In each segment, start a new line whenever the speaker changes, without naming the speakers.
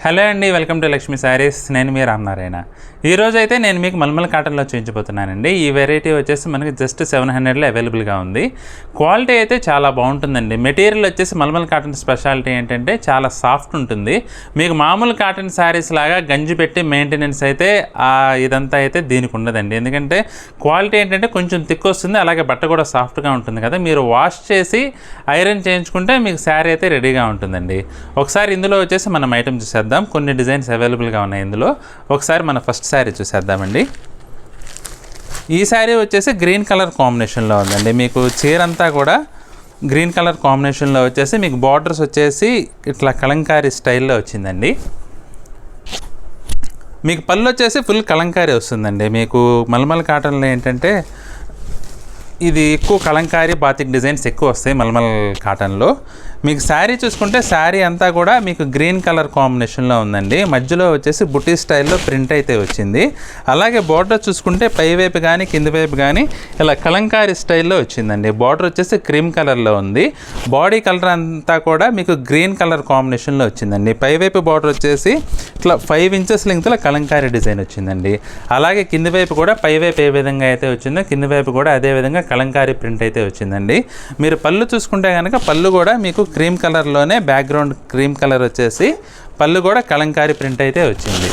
Hello అండి, welcome to Lakshmi saris. నేను మీ రామనారాయణ. ఈరోజు అయితే నేను మీకు మల్మల్ కాటన్లో చూపించబోతున్నానండి. ఈ వెరైటీ వచ్చేసి మనకి జస్ట్ 700లో అవైలబుల్గా ఉంది. క్వాలిటీ అయితే చాలా బాగుంటుందండి. మెటీరియల్ వచ్చేసి మల్మల్ కాటన్ స్పెషాలిటీ ఏంటంటే చాలా సాఫ్ట్ ఉంటుంది. మీకు మామూలు కాటన్ శారీస్ లాగా గంజి పెట్టి మెయింటెనెన్స్ అయితే ఇదంతా అయితే దీనికి ఉండదండి. ఎందుకంటే క్వాలిటీ ఏంటంటే కొంచెం థిక్ వస్తుంది, అలాగే బట్ట కూడా సాఫ్ట్గా ఉంటుంది కదా. మీరు వాష్ చేసి ఐరన్ చేయించుకుంటే మీకు శారీ అయితే రెడీగా ఉంటుందండి. ఒకసారి ఇందులో వచ్చేసి మనం ఐటమ్ చూసేద్దాం. కొన్ని డిజైన్స్ అవైలబుల్గా ఉన్నాయి ఇందులో. ఒకసారి మన ఫస్ట్ శారీ చూసేద్దామండి. ఈ శారీ వచ్చేసి గ్రీన్ కలర్ కాంబినేషన్లో ఉందండి. మీకు చీర అంతా కూడా గ్రీన్ కలర్ కాంబినేషన్లో వచ్చేసి మీకు బార్డర్స్ వచ్చేసి ఇట్లా కలంకారీ స్టైల్లో వచ్చిందండి. మీకు పళ్ళు వచ్చేసి ఫుల్ కలంకారీ వస్తుందండి. మీకు మల్మల్ కాటన్లో ఏంటంటే ఇది ఎక్కువ కలంకారీ బాతిక్ డిజైన్స్ ఎక్కువ వస్తాయి మల్మల్ కాటన్లో. మీకు శారీ చూసుకుంటే శారీ అంతా కూడా మీకు గ్రీన్ కలర్ కాంబినేషన్లో ఉందండి. మధ్యలో వచ్చేసి బుటీ స్టైల్లో ప్రింట్ అయితే వచ్చింది. అలాగే బార్డర్ చూసుకుంటే పై వైపు కానీ కింది వైపు కానీ ఇలా కలంకారీ స్టైల్లో వచ్చిందండి. బార్డర్ వచ్చేసి క్రీమ్ కలర్లో ఉంది. బాడీ కలర్ అంతా కూడా మీకు గ్రీన్ కలర్ కాంబినేషన్లో వచ్చిందండి. పై వైపు బార్డర్ వచ్చేసి ఇట్లా 5 ఇంచెస్ లెంగ్త్లో కలంకారీ డిజైన్ వచ్చిందండి. అలాగే కింది వైపు కూడా పై వైపు ఏ విధంగా అయితే వచ్చిందో కింది వైపు కూడా అదే విధంగా కలంకారీ ప్రింట్ అయితే వచ్చిందండి. మీరు పళ్ళు చూసుకుంటే కనుక పళ్ళు కూడా మీకు క్రీమ్ కలర్లోనే బ్యాక్గ్రౌండ్ క్రీమ్ కలర్ వచ్చేసి పళ్ళు కూడా కలంకారీ ప్రింట్ అయితే వచ్చింది.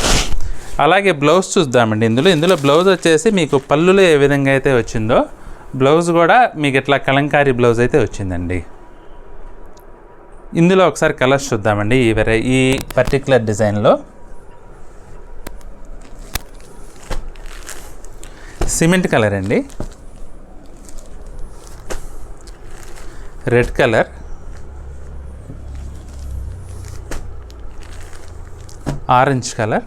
అలాగే బ్లౌజ్ చూద్దామండి. ఇందులో బ్లౌజ్ వచ్చేసి మీకు పళ్ళులో ఏ విధంగా అయితే వచ్చిందో బ్లౌజ్ కూడా మీకు ఇట్లా కలంకారీ బ్లౌజ్ అయితే వచ్చిందండి. ఇందులో ఒకసారి కలర్స్ చూద్దామండి. ఈ పర్టికులర్ డిజైన్లో సిమెంట్ కలర్ అండి, red colour, orange colour,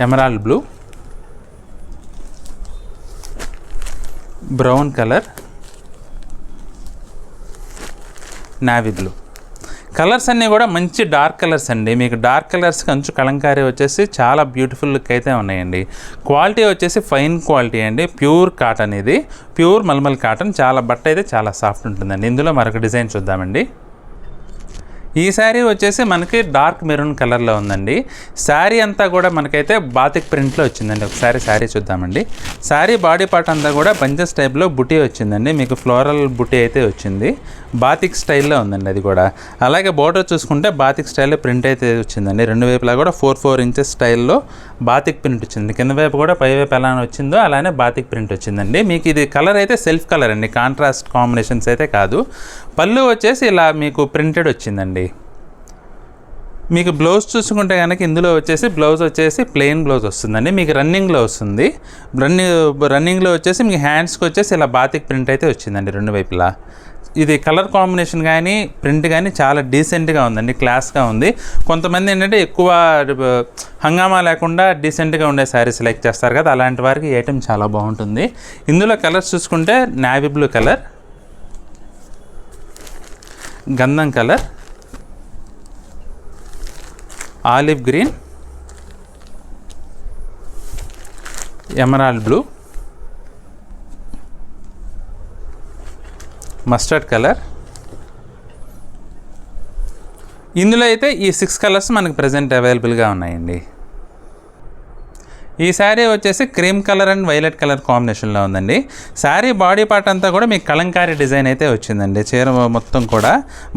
emerald blue, brown colour, navy blue. Colours అన్నీ కూడా మంచి డార్క్ కలర్స్ అండి. మీకు డార్క్ కలర్స్ కంచు కలంకారీ వచ్చేసి చాలా బ్యూటిఫుల్ లుక్ అయితే ఉన్నాయండి. క్వాలిటీ వచ్చేసి ఫైన్ క్వాలిటీ అండి. ప్యూర్ కాటన్, ఇది ప్యూర్ మల్మల్ కాటన్. చాలా బట్ట అయితే చాలా సాఫ్ట్ ఉంటుందండి. ఇందులో మరొక డిజైన్ చూద్దామండి. ఈ శారీ వచ్చేసి మనకి డార్క్ మెరూన్ కలర్లో ఉందండి. శారీ అంతా కూడా మనకైతే బాతిక్ ప్రింట్లో వచ్చిందండి. ఒకసారి శారీ చూద్దామండి. శారీ బాడీ పార్ట్ అంతా కూడా బంచెస్ టైప్లో బుటీ వచ్చిందండి. మీకు ఫ్లోరల్ బుటీ అయితే వచ్చింది. బాతిక్ స్టైల్లో ఉందండి అది కూడా. అలాగే బోర్డర్ చూసుకుంటే బాతిక్ స్టైల్లో ప్రింట్ అయితే వచ్చిందండి. రెండు వైపులా కూడా 4 ఇంచెస్ స్టైల్లో బాతిక్ ప్రింట్ వచ్చింది. కింద వైపు కూడా పై వైపు ఎలా వచ్చిందో అలానే బాతిక్ ప్రింట్ వచ్చిందండి. మీకు ఇది కలర్ అయితే సెల్ఫ్ కలర్ అండి, కాంట్రాస్ట్ కాంబినేషన్స్ అయితే కాదు. పళ్ళు వచ్చేసి ఇలా మీకు ప్రింటెడ్ వచ్చిందండి. మీకు బ్లౌజ్ చూసుకుంటే కనుక ఇందులో వచ్చేసి బ్లౌజ్ వచ్చేసి ప్లెయిన్ బ్లౌజ్ వస్తుందండి. మీకు రన్నింగ్లో వస్తుంది. రన్నింగ్లో వచ్చేసి మీకు హ్యాండ్స్కి వచ్చేసి ఇలా బాతిక్ ప్రింట్ అయితే వచ్చిందండి రెండు వైపులా. ఇది కలర్ కాంబినేషన్ కానీ ప్రింట్ కానీ చాలా డీసెంట్గా ఉందండి, క్లాస్గా ఉంది. కొంతమంది ఏంటంటే ఎక్కువ హంగామా లేకుండా డీసెంట్గా ఉండే శారీస్ లైక్ చేస్తారు కదా, అలాంటి వారికి ఈ ఐటెం చాలా బాగుంటుంది. ఇందులో కలర్స్ చూసుకుంటే నావీ బ్లూ కలర్, గంధం colour, olive green, emerald blue, mustard colour. ఇందులో అయితే ఈ 6 కలర్స్ మనకు ప్రజెంట్ అవైలబుల్గా ఉన్నాయండి. ఈ శారీ వచ్చేసి cream colour and violet colour కాంబినేషన్లో ఉందండి. శారీ బాడీ పార్ట్ అంతా కూడా మీకు కలంకారీ డిజైన్ అయితే వచ్చిందండి. చీర మొత్తం కూడా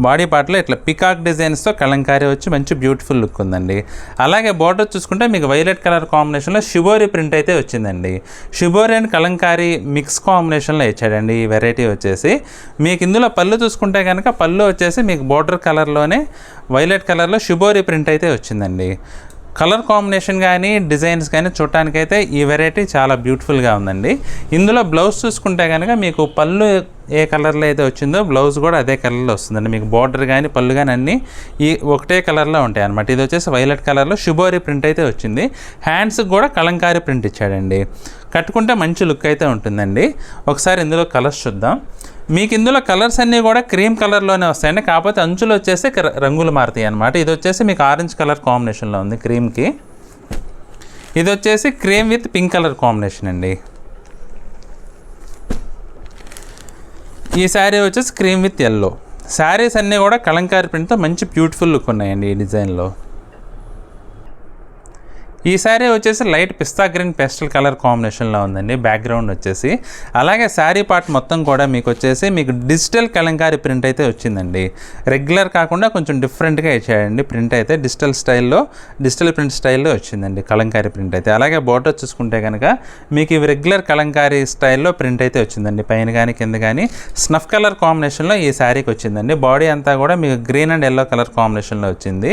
బాడీ పార్ట్లో ఇట్లా పికాక్ డిజైన్స్తో కలంకారీ వచ్చి మంచి బ్యూటిఫుల్ లుక్ ఉందండి. అలాగే బార్డర్ చూసుకుంటే మీకు వైలెట్ కలర్ కాంబినేషన్లో షిబోరి ప్రింట్ అయితే వచ్చిందండి. షిబోరి అండ్ కలంకారీ మిక్స్ కాంబినేషన్లో ఇచ్చాడండి ఈ వెరైటీ వచ్చేసి. మీకు ఇందులో పళ్ళు చూసుకుంటే కనుక పళ్ళు వచ్చేసి మీకు బార్డర్ కలర్లోనే వైలెట్ కలర్లో షిబోరి ప్రింట్ అయితే వచ్చిందండి. కలర్ కాంబినేషన్ కానీ డిజైన్స్ కానీ చూడటానికైతే ఈ వెరైటీ చాలా బ్యూటిఫుల్గా ఉందండి. ఇందులో బ్లౌజ్ చూసుకుంటే కనుక మీకు పళ్ళు ఏ కలర్లో అయితే వచ్చిందో బ్లౌజ్ కూడా అదే కలర్లో వస్తుందండి. మీకు బార్డర్ కానీ పళ్ళు కానీ అన్నీ ఒకటే కలర్లో ఉంటాయి అన్నమాట. ఇది వచ్చేసి వైలెట్ కలర్లో షిబోరి ప్రింట్ అయితే వచ్చింది. హ్యాండ్స్కి కూడా కలంకారీ ప్రింట్ ఇచ్చాడండి. కట్టుకుంటే మంచి లుక్ అయితే ఉంటుందండి. ఒకసారి ఇందులో కలర్స్ చూద్దాం. మీకు ఇందులో కలర్స్ అన్నీ కూడా క్రీమ్ కలర్లోనే వస్తాయండి. కాకపోతే అంచులు వచ్చేసి రంగులు మారుతాయి అన్నమాట. ఇది వచ్చేసి మీకు ఆరెంజ్ కలర్ కాంబినేషన్లో ఉంది క్రీమ్కి. ఇది వచ్చేసి cream with pink colour combination అండి. ఈ శారీ వచ్చేసి క్రీమ్ విత్ ఎల్లో. శారీస్ అన్నీ కూడా కలంకారీ ప్రింట్తో మంచి బ్యూటిఫుల్ లుక్ ఉన్నాయండి ఈ డిజైన్లో. ఈ శారీ వచ్చేసి లైట్ పిస్తా గ్రీన్ పేస్టల్ కలర్ కాంబినేషన్లో ఉందండి బ్యాక్గ్రౌండ్ వచ్చేసి. అలాగే శారీ పార్ట్ మొత్తం కూడా మీకు డిజిటల్ కలంకారీ ప్రింట్ అయితే వచ్చిందండి. రెగ్యులర్ కాకుండా కొంచెం డిఫరెంట్గా ఇచ్చాడండి ప్రింట్ అయితే. డిజిటల్ ప్రింట్ స్టైల్లో వచ్చిందండి కలంకారీ ప్రింట్ అయితే. అలాగే బోర్డర్ చూసుకుంటే కనుక మీకు ఇవి రెగ్యులర్ కలంకారీ స్టైల్లో ప్రింట్ అయితే వచ్చిందండి. పైన కానీ కింద కానీ స్నఫ్ కలర్ కాంబినేషన్లో ఈ శారీకి వచ్చిందండి. బాడీ అంతా కూడా మీకు గ్రీన్ అండ్ ఎల్లో కలర్ కాంబినేషన్లో వచ్చింది.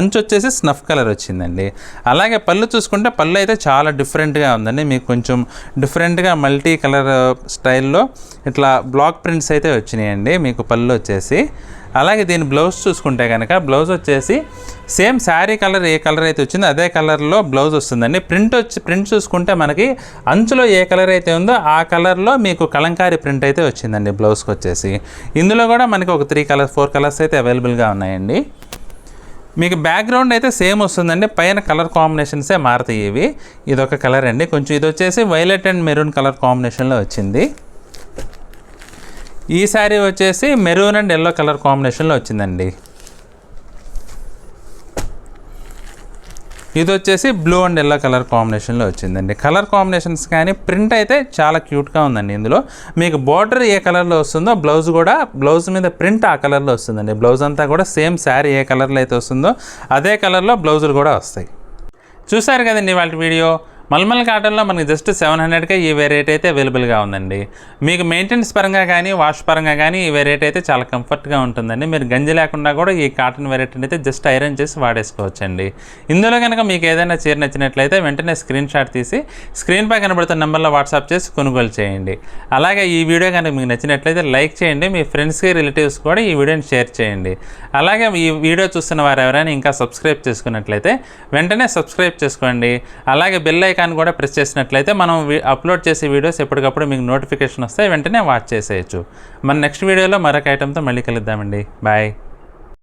అంచు వచ్చేసి స్నఫ్ కలర్ వచ్చిందండి. అలాగే పళ్ళు చూసుకుంటే పళ్ళు అయితే చాలా డిఫరెంట్గా ఉందండి. మీకు కొంచెం డిఫరెంట్గా మల్టీ కలర్ స్టైల్లో ఇట్లా బ్లాక్ ప్రింట్స్ అయితే వచ్చినాయండి మీకు పళ్ళు వచ్చేసి. అలాగే దీని బ్లౌజ్ చూసుకుంటే కనుక బ్లౌజ్ వచ్చేసి సేమ్ శారీ కలర్ ఏ కలర్ అయితే వచ్చిందో అదే కలర్లో బ్లౌజ్ వస్తుందండి. ప్రింట్ చూసుకుంటే మనకి అంచులో ఏ కలర్ అయితే ఉందో ఆ కలర్లో మీకు కలంకారీ ప్రింట్ అయితే వచ్చిందండి బ్లౌజ్కి వచ్చేసి. ఇందులో కూడా మనకి ఒక 4 కలర్స్ అయితే అవైలబుల్గా ఉన్నాయండి. మీకు బ్యాక్గ్రౌండ్ అయితే సేమ్ వస్తుందండి. పైన కలర్ కాంబినేషన్సే మారుతాయి ఇవి. ఇదొక కలర్ అండి. కొంచెం ఇది వచ్చేసి వైలెట్ అండ్ మెరూన్ కలర్ కాంబినేషన్లో వచ్చింది. ఈ శారీ వచ్చేసి మెరూన్ అండ్ ఎల్లో కలర్ కాంబినేషన్లో వచ్చిందండి. ఇది వచ్చేసి బ్లూ అండ్ ఎల్లో కలర్ కాంబినేషన్లో వచ్చిందండి. కలర్ కాంబినేషన్స్ కానీ ప్రింట్ అయితే చాలా క్యూట్గా ఉందండి. ఇందులో మీకు బార్డర్ ఏ కలర్లో వస్తుందో బ్లౌజ్ మీద ప్రింట్ ఆ కలర్లో వస్తుందండి. బ్లౌజ్ అంతా కూడా సేమ్ శారీ ఏ కలర్లో అయితే వస్తుందో అదే కలర్లో బ్లౌజులు కూడా వస్తాయి. చూసారు కదండి వాళ్ళ వీడియో. మల్మల్ కాటన్లో మనకి జస్ట్ 700కే ఈ వెరైటీ అయితే అవైలబుల్గా ఉందండి. మీకు మెయింటెనెన్స్ పరంగా కానీ వాష్ పరంగా కానీ ఈ వెరైటీ అయితే చాలా కంఫర్ట్గా ఉంటుందండి. మీరు గంజి లేకుండా కూడా ఈ కాటన్ వెరైటీని అయితే జస్ట్ ఐరన్ చేసి వాడేసుకోవచ్చండి. ఇందులో కనుక మీకు ఏదైనా చీర నచ్చినట్లయితే వెంటనే స్క్రీన్ షాట్ తీసి స్క్రీన్పై కనబడుతున్న నెంబర్లో వాట్సాప్ చేసి కొనుగోలు చేయండి. అలాగే ఈ వీడియో కనుక మీకు నచ్చినట్లయితే లైక్ చేయండి. మీ ఫ్రెండ్స్కి రిలేటివ్స్ కూడా ఈ వీడియోని షేర్ చేయండి. అలాగే ఈ వీడియో చూస్తున్న వారు ఎవరైనా ఇంకా సబ్స్క్రైబ్ చేసుకున్నట్లయితే వెంటనే సబ్స్క్రైబ్ చేసుకోండి. అలాగే బెల్ ఐకాన్ కూడా ప్రెస్ చేసినట్లయితే మనం అప్లోడ్ చేసే వీడియోస్ ఎప్పటికప్పుడు మీకు నోటిఫికేషన్ వస్తాయి. వెంటనే వాచ్ చేసేయచ్చు. మన నెక్స్ట్ వీడియోలో మరొక ఐటెంతో మళ్ళీ కలుద్దామండి. బాయ్.